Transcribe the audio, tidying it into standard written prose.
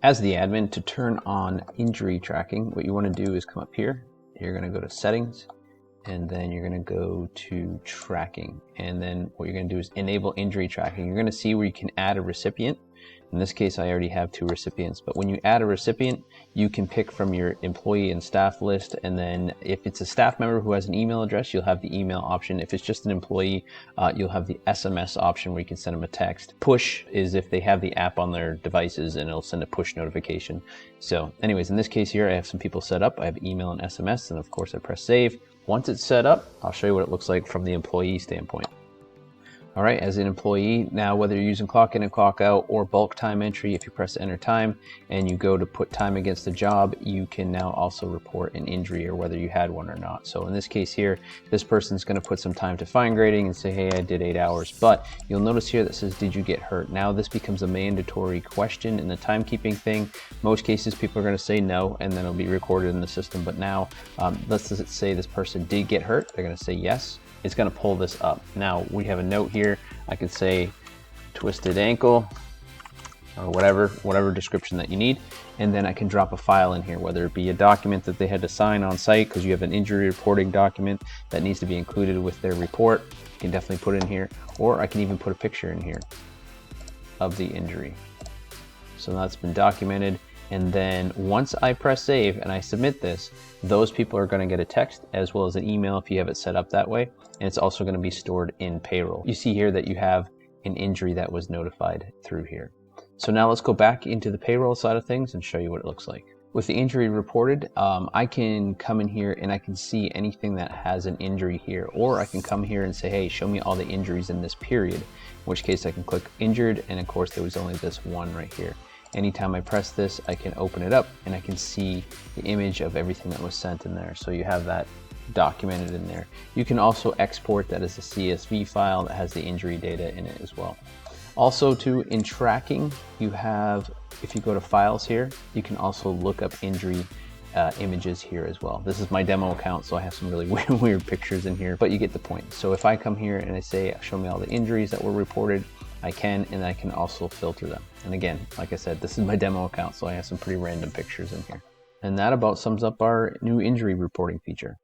As the admin, to turn on injury tracking, what you want to do is come up here. You're going to go to settings, and then you're going to go to tracking. And then what you're going to do is enable injury tracking. You're going to see where you can add a recipient. In this case, I already have 2 recipients, but when you add a recipient, you can pick from your employee and staff list. And then if it's a staff member who has an email address, you'll have the email option. If it's just an employee, you'll have the SMS option where you can send them a text. Push is if they have the app on their devices and it'll send a push notification. So anyways, in this case here, I have some people set up. I have email and SMS, and of course I press save. Once it's set up, I'll show you what it looks like from the employee standpoint. All right, as an employee, now whether you're using clock in and clock out or bulk time entry, if you press enter time and you go to put time against the job, you can now also report an injury or whether you had one or not. So in this case here, this person's going to put some time to fine grading and say, hey, I did 8 hours. But you'll notice here that says, did you get hurt? Now this becomes a mandatory question in the timekeeping thing. Most cases people are going to say no, and then it'll be recorded in the system. But now let's just say this person did get hurt. They're going to say yes. It's going to pull this up. Now we have a note here. I could say twisted ankle or whatever description that you need. And then I can drop a file in here, whether it be a document that they had to sign on site because you have an injury reporting document that needs to be included with their report. You can definitely put it in here, or I can even put a picture in here of the injury. So that's been documented. And then once I press save and I submit this, those people are going to get a text as well as an email if you have it set up that way. And it's also going to be stored in payroll. You see here that you have an injury that was notified through here. So now let's go back into the payroll side of things and show you what it looks like. With the injury reported, I can come in here and I can see anything that has an injury here, or I can come here and say, hey, show me all the injuries in this period, in which case I can click injured, and of course there was only this one right here. Anytime I press this, I can open it up and I can see the image of everything that was sent in there. So you have that documented in there. You can also export that as a CSV file that has the injury data in it as well. Also in tracking, you have, if you go to files here, you can also look up injury images here as well. This is my demo account, so I have some really weird pictures in here, but you get the point. So if I come here and I say, show me all the injuries that were reported, I can, and I can also filter them. And again, like I said, this is my demo account, so I have some pretty random pictures in here. And that about sums up our new injury reporting feature.